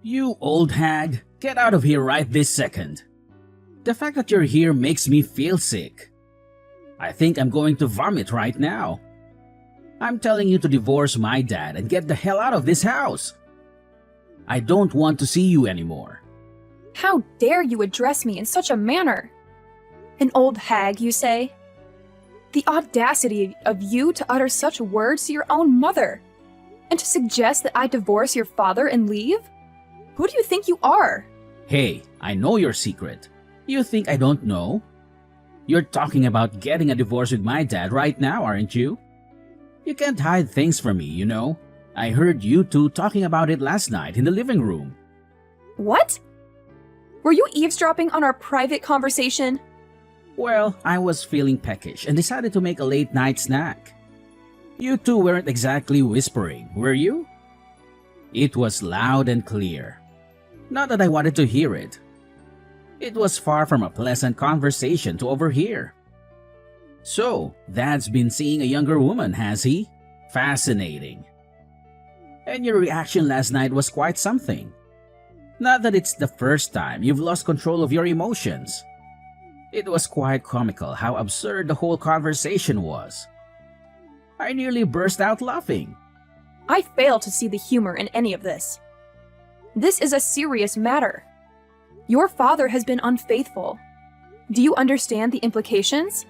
You old hag, get out of here right this second. The fact that you're here makes me feel sick. I think I'm going to vomit right now. I'm telling you to divorce my dad and get the hell out of this house. I don't want to see you anymore. How dare you address me in such a manner? An old hag, you say? The audacity of you to utter such words to your own mother, and to suggest that I divorce your father and leave? Who do you think you are? Hey, I know your secret. You think I don't know? You're talking about getting a divorce with my dad right now, aren't you? You can't hide things from me, you know. I heard you two talking about it last night in the living room. What? Were you eavesdropping on our private conversation? Well, I was feeling peckish and decided to make a late night snack. You two weren't exactly whispering, were you? It was loud and clear. Not that I wanted to hear it. It was far from a pleasant conversation to overhear. So, Dad's been seeing a younger woman, has he? Fascinating. And your reaction last night was quite something. Not that it's the first time you've lost control of your emotions. It was quite comical how absurd the whole conversation was. I nearly burst out laughing. I fail to see the humor in any of this. This is a serious matter. Your father has been unfaithful. Do you understand the implications?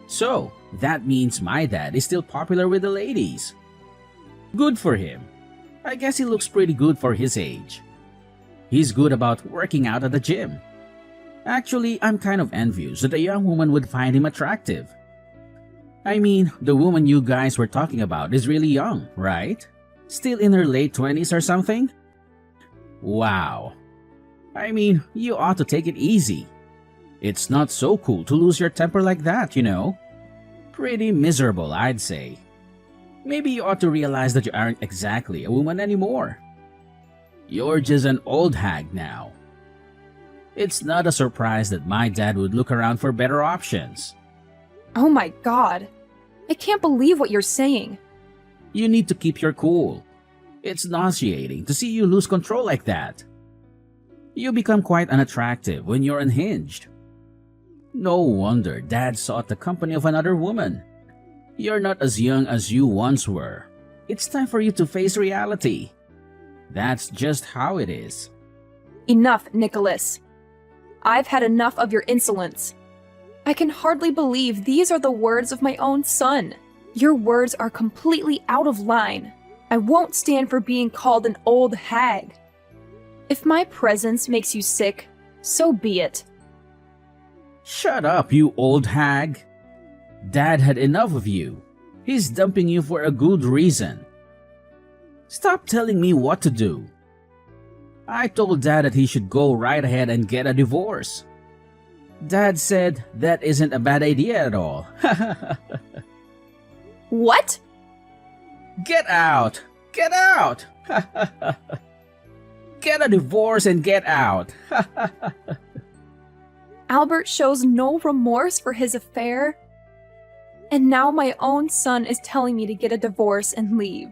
So, that means my dad is still popular with the ladies. Good for him. I guess he looks pretty good for his age. He's good about working out at the gym. Actually, I'm kind of envious that a young woman would find him attractive. I mean, the woman you guys were talking about is really young, right? Still in her late 20s or something? Wow. I mean, you ought to take it easy. It's not so cool to lose your temper like that, you know. Pretty miserable, I'd say. Maybe you ought to realize that you aren't exactly a woman anymore. You're just an old hag now. It's not a surprise that my dad would look around for better options. Oh my God. I can't believe what you're saying. You need to keep your cool. It's nauseating to see you lose control like that. You become quite unattractive when you're unhinged. No wonder Dad sought the company of another woman. You're not as young as you once were. It's time for you to face reality. That's just how it is. Enough, Nicholas. I've had enough of your insolence. I can hardly believe these are the words of my own son. Your words are completely out of line. I won't stand for being called an old hag. If my presence makes you sick, so be it. Shut up, you old hag. Dad had enough of you. He's dumping you for a good reason. Stop telling me what to do. I told Dad that he should go right ahead and get a divorce. Dad said that isn't a bad idea at all. What? Get out! Get out! Get a divorce and get out! Albert shows no remorse for his affair. And now my own son is telling me to get a divorce and leave.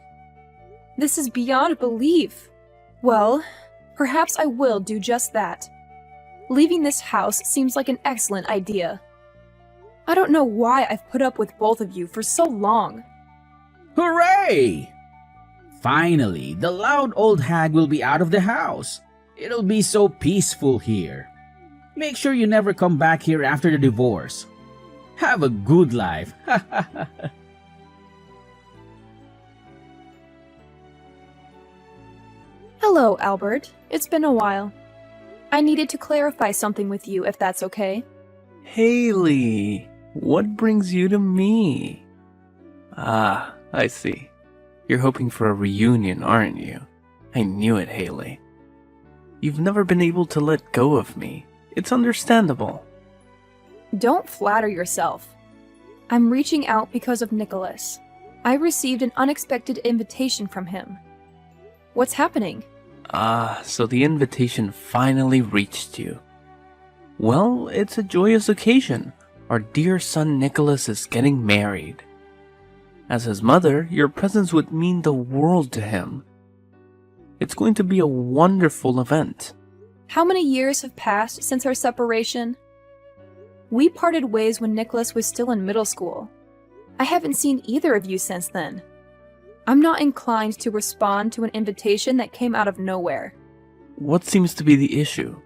This is beyond belief. Well, perhaps I will do just that. Leaving this house seems like an excellent idea. I don't know why I've put up with both of you for so long. Hooray! Finally, the loud old hag will be out of the house. It'll be so peaceful here. Make sure you never come back here after the divorce. Have a good life. Hello, Albert. It's been a while. I needed to clarify something with you, if that's okay. Haley, what brings you to me? Ah, I see. You're hoping for a reunion, aren't you? I knew it, Haley. You've never been able to let go of me. It's understandable. Don't flatter yourself. I'm reaching out because of Nicholas. I received an unexpected invitation from him. What's happening? Ah, so the invitation finally reached you. Well, it's a joyous occasion. Our dear son Nicholas is getting married. As his mother, your presence would mean the world to him. It's going to be a wonderful event. How many years have passed since our separation? We parted ways when Nicholas was still in middle school. I haven't seen either of you since then. I'm not inclined to respond to an invitation that came out of nowhere. What seems to be the issue?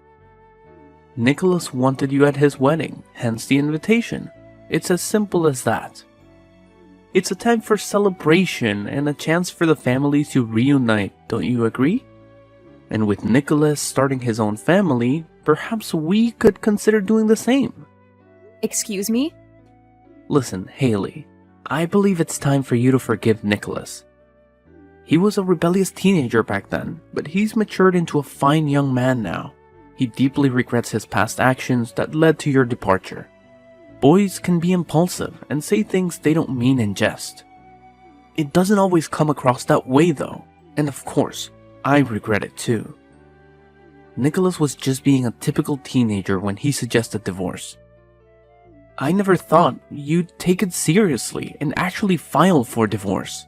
Nicholas wanted you at his wedding, hence the invitation. It's as simple as that. It's a time for celebration and a chance for the families to reunite, don't you agree? And with Nicholas starting his own family, perhaps we could consider doing the same. Excuse me? Listen, Haley, I believe it's time for you to forgive Nicholas. He was a rebellious teenager back then, but he's matured into a fine young man now. He deeply regrets his past actions that led to your departure. Boys can be impulsive and say things they don't mean in jest. It doesn't always come across that way though, and of course, I regret it too. Nicholas was just being a typical teenager when he suggested divorce. I never thought you'd take it seriously and actually file for divorce.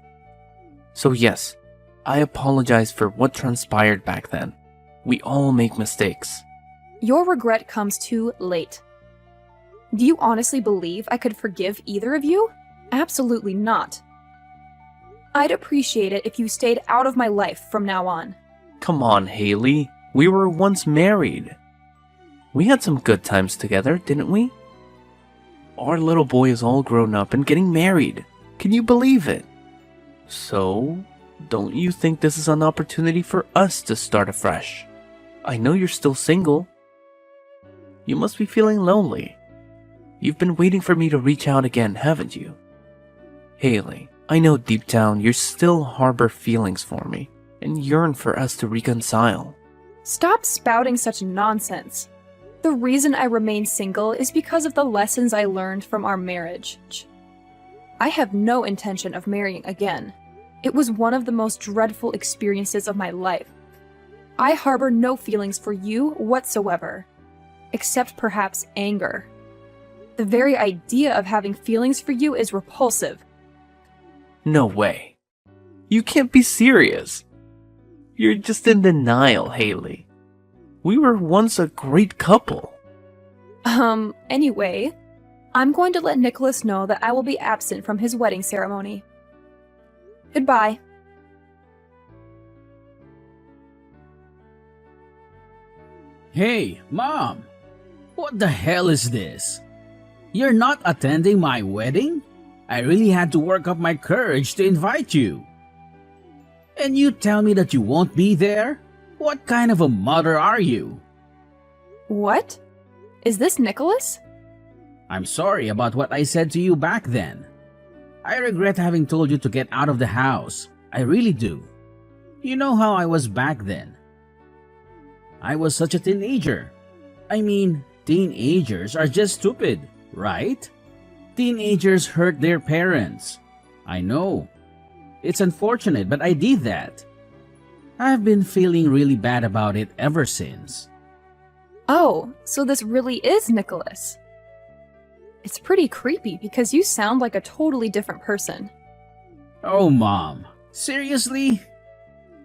So yes, I apologize for what transpired back then. We all make mistakes. Your regret comes too late. Do you honestly believe I could forgive either of you? Absolutely not. I'd appreciate it if you stayed out of my life from now on. Come on, Haley. We were once married. We had some good times together, didn't we? Our little boy is all grown up and getting married. Can you believe it? So, don't you think this is an opportunity for us to start afresh? I know you're still single. You must be feeling lonely. You've been waiting for me to reach out again, haven't you? Haley, I know deep down you still harbor feelings for me and yearn for us to reconcile. Stop spouting such nonsense. The reason I remain single is because of the lessons I learned from our marriage. I have no intention of marrying again. It was one of the most dreadful experiences of my life. I harbor no feelings for you whatsoever, except perhaps anger. The very idea of having feelings for you is repulsive. No way. You can't be serious. You're just in denial, Haley. We were once a great couple. Anyway, I'm going to let Nicholas know that I will be absent from his wedding ceremony. Goodbye. Hey, Mom! What the hell is this? You're not attending my wedding? I really had to work up my courage to invite you. And you tell me that you won't be there? What kind of a mother are you? What? Is this Nicholas? I'm sorry about what I said to you back then. I regret having told you to get out of the house. I really do. You know how I was back then. I was such a teenager. I mean, teenagers are just stupid, right? Teenagers hurt their parents. I know. It's unfortunate, but I did that. I've been feeling really bad about it ever since. Oh, so this really is Nicholas. It's pretty creepy because you sound like a totally different person. Oh, Mom. Seriously?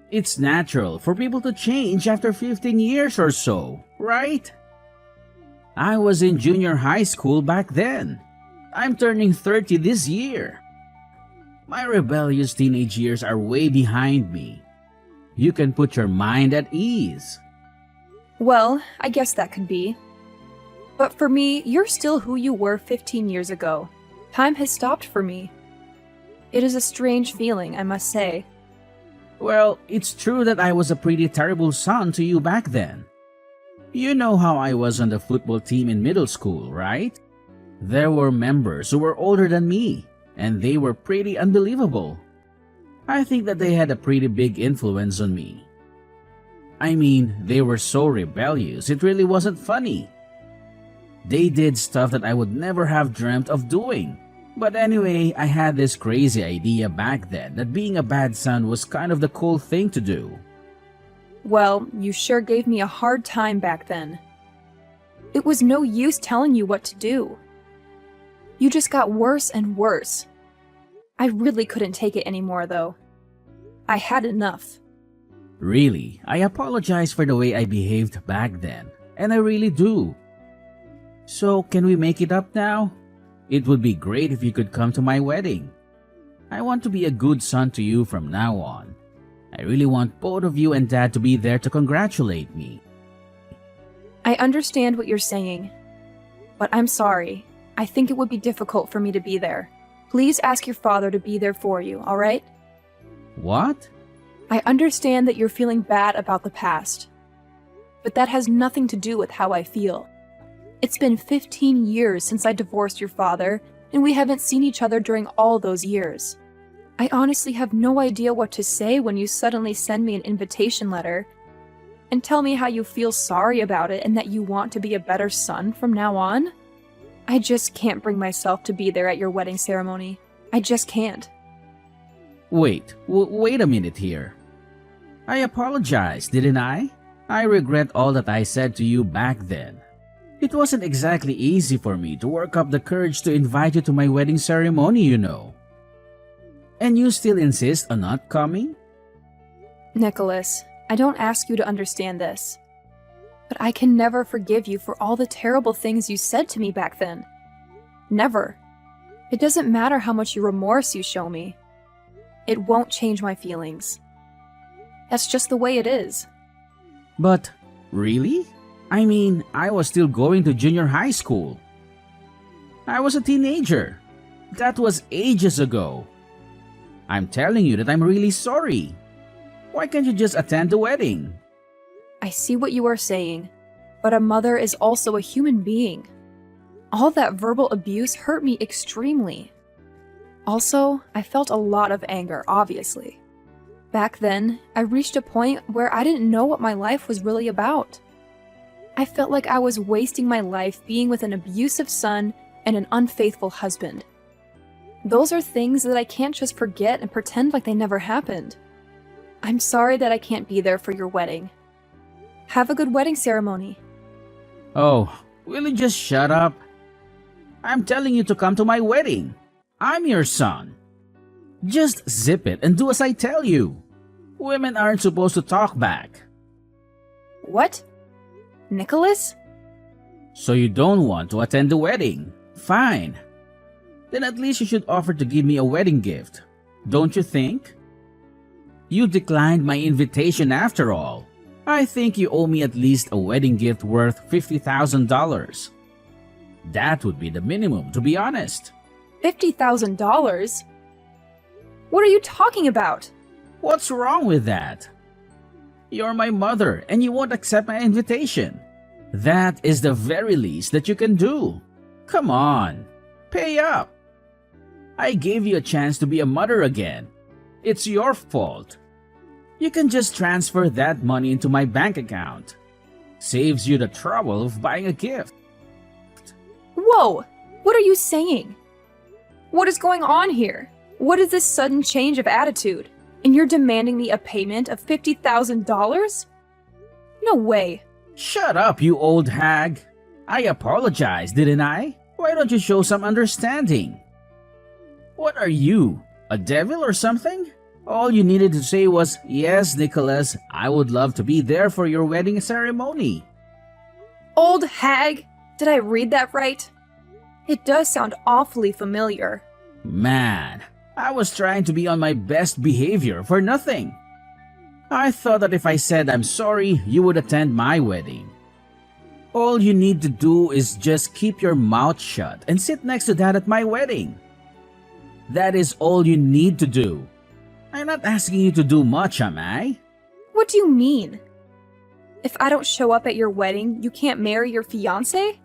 It's natural for people to change after 15 years or so, right? I was in junior high school back then. I'm turning 30 this year. My rebellious teenage years are way behind me. You can put your mind at ease. Well, I guess that could be. But for me, you're still who you were 15 years ago. Time has stopped for me. It is a strange feeling, I must say. Well, it's true that I was a pretty terrible son to you back then. You know how I was on the football team in middle school, right? There were members who were older than me, and they were pretty unbelievable. I think that they had a pretty big influence on me. I mean, they were so rebellious, it really wasn't funny. They did stuff that I would never have dreamt of doing. But anyway, I had this crazy idea back then that being a bad son was kind of the cool thing to do. Well, you sure gave me a hard time back then. It was no use telling you what to do. You just got worse and worse. I really couldn't take it anymore, though. I had enough. Really, I apologize for the way I behaved back then, and I really do. So, can we make it up now? It would be great if you could come to my wedding. I want to be a good son to you from now on. I really want both of you and Dad to be there to congratulate me. I understand what you're saying, but I'm sorry. I think it would be difficult for me to be there. Please ask your father to be there for you, all right? What? I understand that you're feeling bad about the past, but that has nothing to do with how I feel. It's been 15 years since I divorced your father, and we haven't seen each other during all those years. I honestly have no idea what to say when you suddenly send me an invitation letter and tell me how you feel sorry about it and that you want to be a better son from now on. I just can't bring myself to be there at your wedding ceremony. I just can't. Wait a minute here. I apologized, didn't I? I regret all that I said to you back then. It wasn't exactly easy for me to work up the courage to invite you to my wedding ceremony, you know. And you still insist on not coming? Nicholas, I don't ask you to understand this, but I can never forgive you for all the terrible things you said to me back then. Never. It doesn't matter how much remorse you show me. It won't change my feelings. That's just the way it is. But, really? I mean, I was still going to junior high school. I was a teenager. That was ages ago. I'm telling you that I'm really sorry. Why can't you just attend the wedding? I see what you are saying, but a mother is also a human being. All that verbal abuse hurt me extremely. Also, I felt a lot of anger, obviously. Back then, I reached a point where I didn't know what my life was really about. I felt like I was wasting my life being with an abusive son and an unfaithful husband. Those are things that I can't just forget and pretend like they never happened. I'm sorry that I can't be there for your wedding. Have a good wedding ceremony. Oh, will you just shut up? I'm telling you to come to my wedding. I'm your son. Just zip it and do as I tell you. Women aren't supposed to talk back. What? Nicholas? So you don't want to attend the wedding? Fine. Then at least you should offer to give me a wedding gift. Don't you think? You declined my invitation after all. I think you owe me at least a wedding gift worth $50,000. That would be the minimum, to be honest. $50,000? What are you talking about? What's wrong with that? You're my mother and you won't accept my invitation. That is the very least that you can do. Come on, pay up. I gave you a chance to be a mother again. It's your fault. You can just transfer that money into my bank account. Saves you the trouble of buying a gift. Whoa! What are you saying? What is going on here? What is this sudden change of attitude? And you're demanding me a payment of $50,000? No way. Shut up, you old hag. I apologized, didn't I? Why don't you show some understanding? What are you, a devil or something? All you needed to say was, "Yes, Nicholas, I would love to be there for your wedding ceremony." Old hag? Did I read that right? It does sound awfully familiar. Man, I was trying to be on my best behavior for nothing. I thought that if I said I'm sorry, you would attend my wedding. All you need to do is just keep your mouth shut and sit next to Dad at my wedding. That is all you need to do. I'm not asking you to do much, am I? What do you mean? If I don't show up at your wedding, you can't marry your fiancé?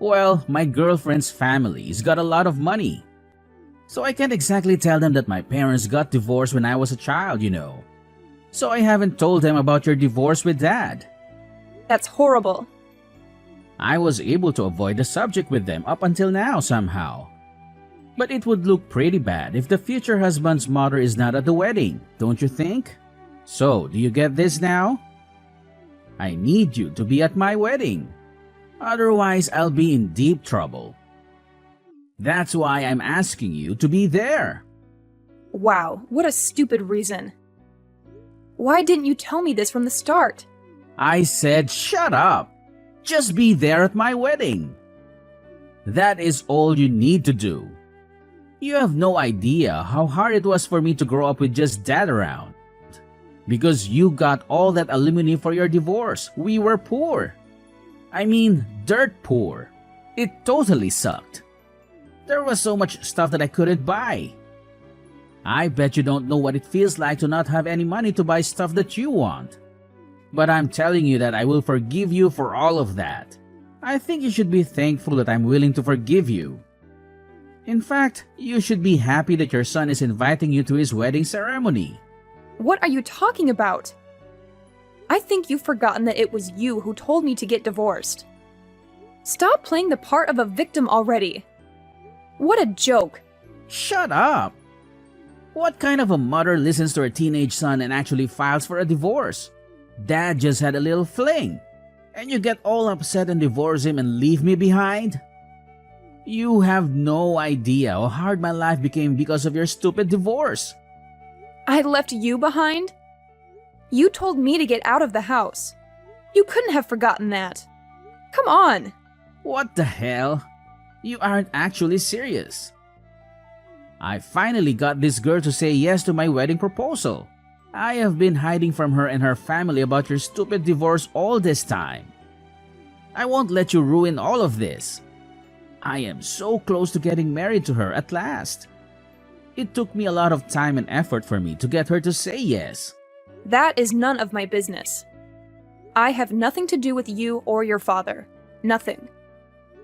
Well, my girlfriend's family's got a lot of money. So I can't exactly tell them that my parents got divorced when I was a child, you know. So I haven't told them about your divorce with Dad. That's horrible. I was able to avoid the subject with them up until now somehow. But it would look pretty bad if the future husband's mother is not at the wedding, don't you think? So, do you get this now? I need you to be at my wedding. Otherwise, I'll be in deep trouble. That's why I'm asking you to be there. Wow, what a stupid reason. Why didn't you tell me this from the start? I said shut up. Just be there at my wedding. That is all you need to do. You have no idea how hard it was for me to grow up with just dad around. Because you got all that alimony for your divorce. We were poor. I mean, dirt poor. It totally sucked. There was so much stuff that I couldn't buy. I bet you don't know what it feels like to not have any money to buy stuff that you want. But I'm telling you that I will forgive you for all of that. I think you should be thankful that I'm willing to forgive you. In fact, you should be happy that your son is inviting you to his wedding ceremony. What are you talking about? I think you've forgotten that it was you who told me to get divorced. Stop playing the part of a victim already. What a joke. Shut up! What kind of a mother listens to her teenage son and actually files for a divorce? Dad just had a little fling, and you get all upset and divorce him and leave me behind? You have no idea how hard my life became because of your stupid divorce. I left you behind? You told me to get out of the house. You couldn't have forgotten that. Come on. What the hell? You aren't actually serious. I finally got this girl to say yes to my wedding proposal. I have been hiding from her and her family about your stupid divorce all this time. I won't let you ruin all of this. I am so close to getting married to her at last. It took me a lot of time and effort for me to get her to say yes. That is none of my business. I have nothing to do with you or your father. Nothing.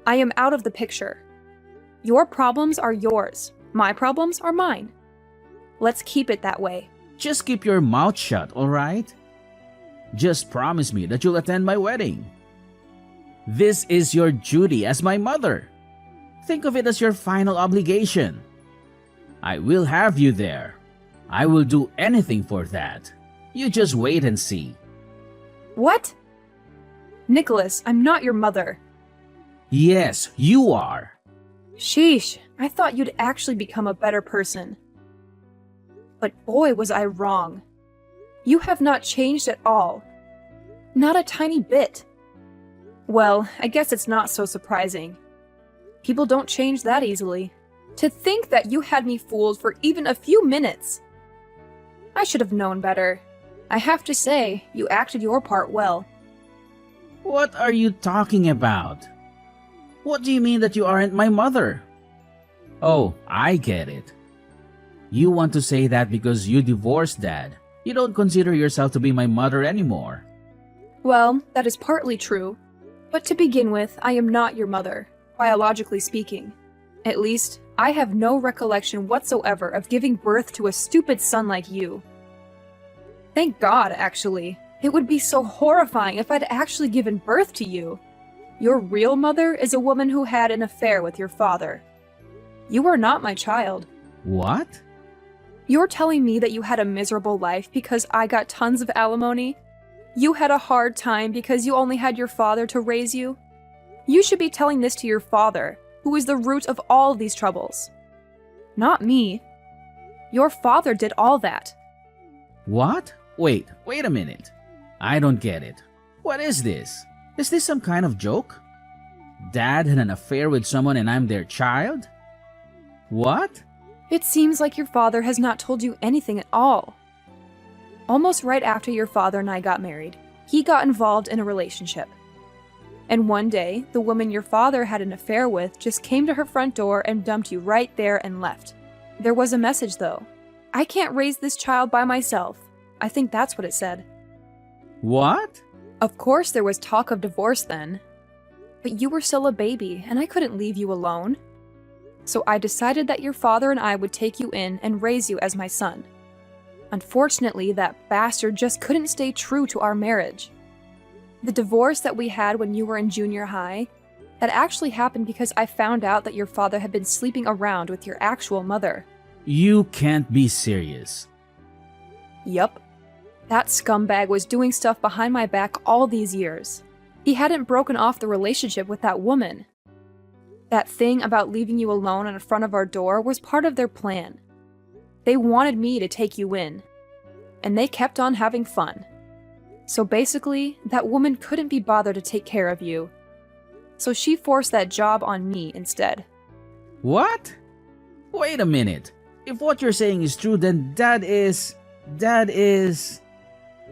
I am out of the picture. Your problems are yours. My problems are mine. Let's keep it that way. Just keep your mouth shut, alright? Just promise me that you'll attend my wedding. This is your duty as my mother. Think of it as your final obligation. I will have you there. I will do anything for that. You just wait and see. What? Nicholas, I'm not your mother. Yes, you are. Sheesh, I thought you'd actually become a better person. But boy, was I wrong. You have not changed at all. Not a tiny bit. Well, I guess it's not so surprising. People don't change that easily. To think that you had me fooled for even a few minutes. I should have known better. I have to say, you acted your part well. What are you talking about? What do you mean that you aren't my mother? Oh, I get it. You want to say that because you divorced Dad. You don't consider yourself to be my mother anymore. Well, that is partly true. But to begin with, I am not your mother, biologically speaking. At least, I have no recollection whatsoever of giving birth to a stupid son like you. Thank God, actually. It would be so horrifying if I'd actually given birth to you. Your real mother is a woman who had an affair with your father. You are not my child. What? You're telling me that you had a miserable life because I got tons of alimony? You had a hard time because you only had your father to raise you? You should be telling this to your father, who is the root of all these troubles. Not me. Your father did all that. What? Wait a minute. I don't get it. What is this? Is this some kind of joke? Dad had an affair with someone and I'm their child? What? It seems like your father has not told you anything at all. Almost right after your father and I got married, he got involved in a relationship. And one day, the woman your father had an affair with just came to her front door and dumped you right there and left. There was a message though. I can't raise this child by myself. I think that's what it said. What? Of course there was talk of divorce then. But you were still a baby, and I couldn't leave you alone. So I decided that your father and I would take you in and raise you as my son. Unfortunately, that bastard just couldn't stay true to our marriage. The divorce that we had when you were in junior high, that actually happened because I found out that your father had been sleeping around with your actual mother. You can't be serious. Yup. That scumbag was doing stuff behind my back all these years. He hadn't broken off the relationship with that woman. That thing about leaving you alone in front of our door was part of their plan. They wanted me to take you in. and they kept on having fun. So basically, that woman couldn't be bothered to take care of you. So she forced that job on me instead. What? Wait a minute. If what you're saying is true, then Dad is...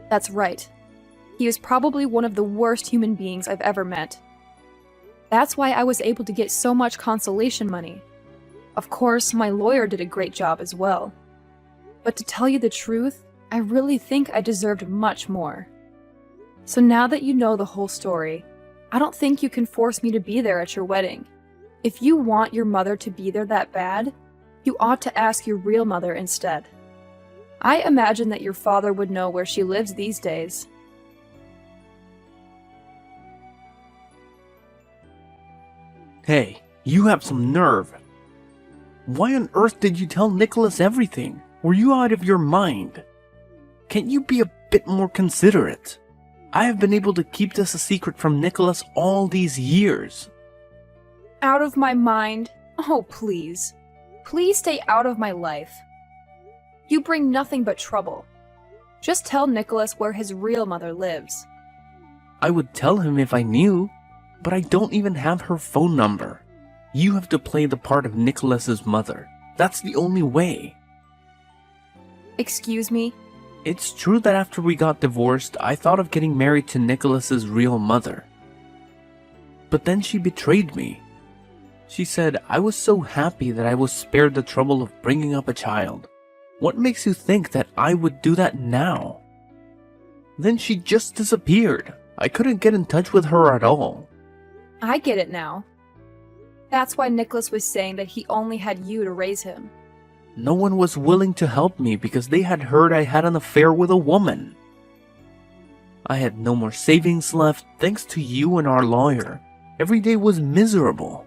That's right. He is probably one of the worst human beings I've ever met. That's why I was able to get so much consolation money. Of course, my lawyer did a great job as well. But to tell you the truth, I really think I deserved much more. So now that you know the whole story, I don't think you can force me to be there at your wedding. If you want your mother to be there that bad, you ought to ask your real mother instead. I imagine that your father would know where she lives these days. Hey, you have some nerve. Why on earth did you tell Nicholas everything? Were you out of your mind? Can't you be a bit more considerate? I have been able to keep this a secret from Nicholas all these years. Out of my mind? Oh, please. Please stay out of my life. You bring nothing but trouble. Just tell Nicholas where his real mother lives. I would tell him if I knew, but I don't even have her phone number. You have to play the part of Nicholas's mother. That's the only way. Excuse me? It's true that after we got divorced, I thought of getting married to Nicholas's real mother. But then she betrayed me. She said I was so happy that I was spared the trouble of bringing up a child. What makes you think that I would do that now? Then she just disappeared. I couldn't get in touch with her at all. I get it now. That's why Nicholas was saying that he only had you to raise him. No one was willing to help me because they had heard I had an affair with a woman. I had no more savings left thanks to you and our lawyer. Every day was miserable.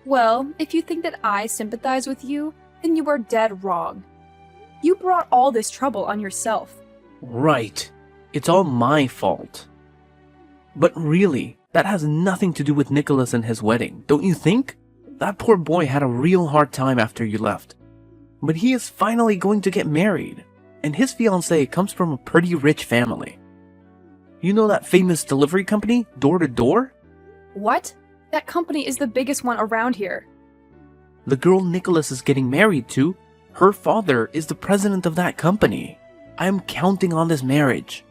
Well, if you think that I sympathize with you, then you are dead wrong. You brought all this trouble on yourself. Right. It's all my fault. But really, that has nothing to do with Nicholas and his wedding, don't you think? That poor boy had a real hard time after you left. But he is finally going to get married, and his fiancée comes from a pretty rich family. You know that famous delivery company, Door to Door? What? That company is the biggest one around here. The girl Nicholas is getting married to, her father is the president of that company. I am counting on this marriage.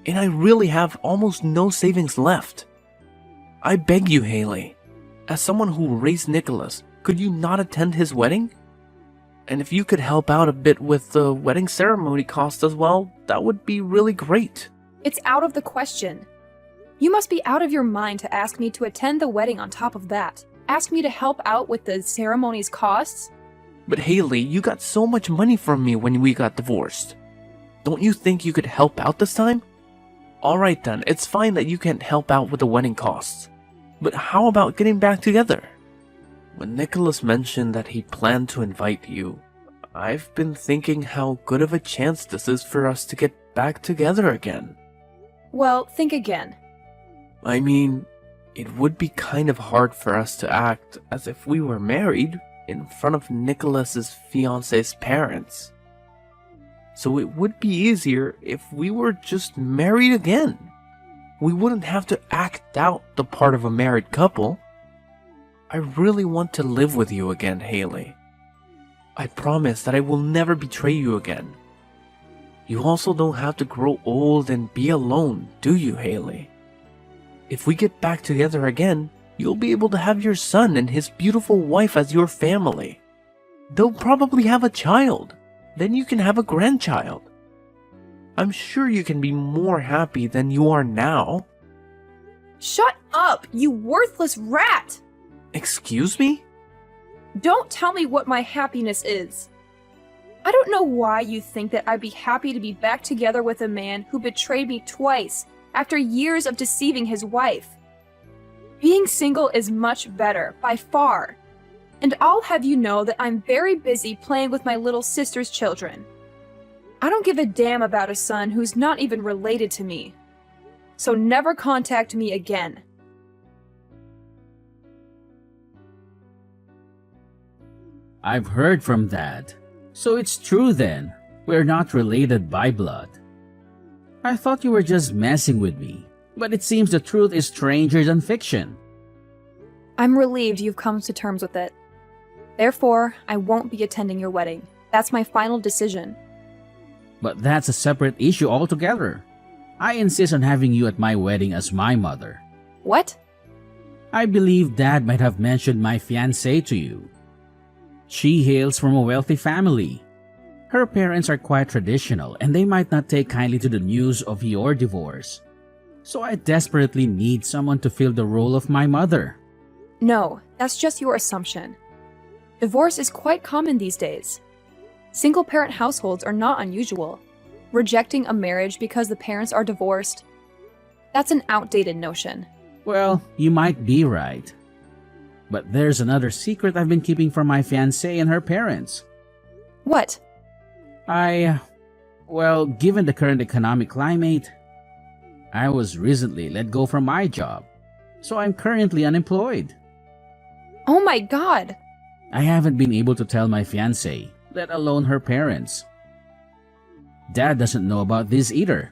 And I really have almost no savings left. I beg you, Haley, as someone who raised Nicholas, could you not attend his wedding? And if you could help out a bit with the wedding ceremony cost as well, that would be really great. It's out of the question. You must be out of your mind to ask me to attend the wedding on top of that. Ask me to help out with the ceremony's costs? But Haley, you got so much money from me when we got divorced. Don't you think you could help out this time? Alright then, it's fine that you can't help out with the wedding costs. But how about getting back together? When Nicholas mentioned that he planned to invite you, I've been thinking how good of a chance this is for us to get back together again. Well, think again. I mean, it would be kind of hard for us to act as if we were married in front of Nicholas's fiancée's parents. So it would be easier if we were just married again. We wouldn't have to act out the part of a married couple. I really want to live with you again, Haley. I promise that I will never betray you again. You also don't have to grow old and be alone, do you, Haley? If we get back together again, you'll be able to have your son and his beautiful wife as your family. They'll probably have a child. Then you can have a grandchild. I'm sure you can be more happy than you are now. Shut up, you worthless rat! Excuse me? Don't tell me what my happiness is. I don't know why you think that I'd be happy to be back together with a man who betrayed me twice after years of deceiving his wife. Being single is much better, by far. And I'll have you know that I'm very busy playing with my little sister's children. I don't give a damn about a son who's not even related to me. So never contact me again. I've heard from Dad. So it's true then. We're not related by blood. I thought you were just messing with me, but it seems the truth is stranger than fiction. I'm relieved you've come to terms with it. Therefore, I won't be attending your wedding. That's my final decision. But that's a separate issue altogether. I insist on having you at my wedding as my mother. What? I believe Dad might have mentioned my fiancée to you. She hails from a wealthy family. Her parents are quite traditional and they might not take kindly to the news of your divorce. So I desperately need someone to fill the role of my mother. No, that's just your assumption. Divorce is quite common these days. Single-parent households are not unusual. Rejecting a marriage because the parents are divorced, that's an outdated notion. Well, you might be right. But there's another secret I've been keeping from my fiancée and her parents. What? Given the current economic climate, I was recently let go from my job, so I'm currently unemployed. Oh my God! I haven't been able to tell my fiancée, let alone her parents. Dad doesn't know about this either.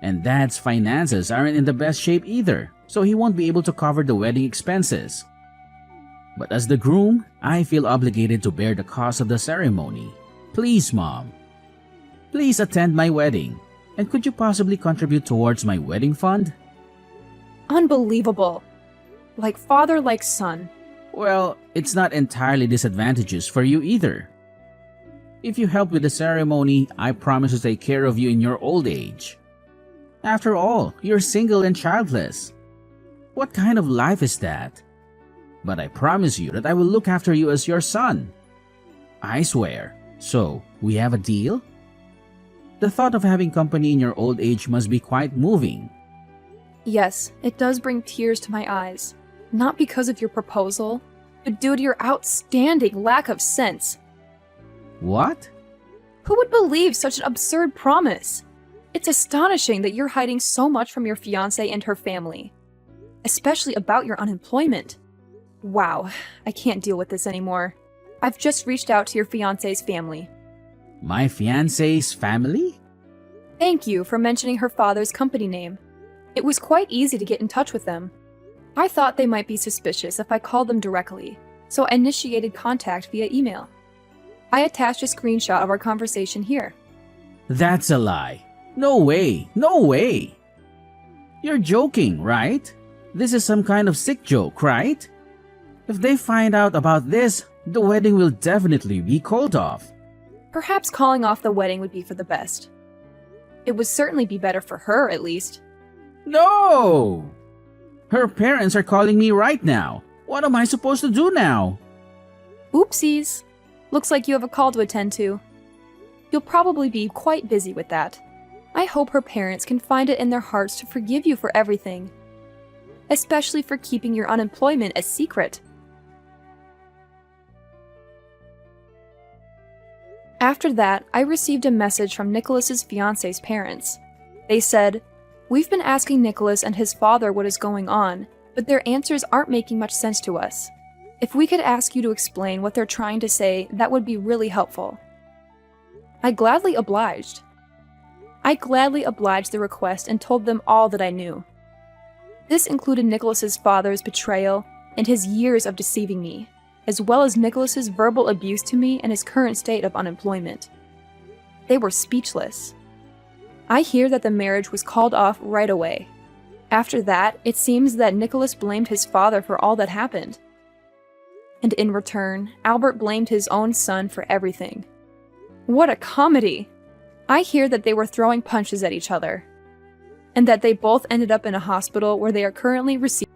And Dad's finances aren't in the best shape either, so he won't be able to cover the wedding expenses. But as the groom, I feel obligated to bear the cost of the ceremony. Please, Mom. Please attend my wedding. And could you possibly contribute towards my wedding fund? Unbelievable. Like father, like son. Well, it's not entirely disadvantageous for you either. If you help with the ceremony, I promise to take care of you in your old age. After all, you're single and childless. What kind of life is that? But I promise you that I will look after you as your son. I swear. So, we have a deal? The thought of having company in your old age must be quite moving. Yes, it does bring tears to my eyes. Not because of your proposal, but due to your outstanding lack of sense. What? Who would believe such an absurd promise? It's astonishing that you're hiding so much from your fiancée and her family. Especially about your unemployment. Wow, I can't deal with this anymore. I've just reached out to your fiancé's family. My fiancé's family? Thank you for mentioning her father's company name. It was quite easy to get in touch with them. I thought they might be suspicious if I called them directly, so I initiated contact via email. I attached a screenshot of our conversation here. That's a lie. No way, no way. You're joking, right? This is some kind of sick joke, right? If they find out about this, the wedding will definitely be called off. Perhaps calling off the wedding would be for the best. It would certainly be better for her, at least. No! Her parents are calling me right now. What am I supposed to do now? Oopsies. Looks like you have a call to attend to. You'll probably be quite busy with that. I hope her parents can find it in their hearts to forgive you for everything. Especially for keeping your unemployment a secret. After that, I received a message from Nicholas's fiancé's parents. They said, "We've been asking Nicholas and his father what is going on, but their answers aren't making much sense to us. If we could ask you to explain what they're trying to say, that would be really helpful." I gladly obliged. The request and told them all that I knew. This included Nicholas's father's betrayal and his years of deceiving me, as well as Nicholas's verbal abuse to me and his current state of unemployment. They were speechless. I hear that the marriage was called off right away. After that, it seems that Nicholas blamed his father for all that happened. And in return, Albert blamed his own son for everything. What a comedy! I hear that they were throwing punches at each other, and that they both ended up in a hospital where they are currently receiving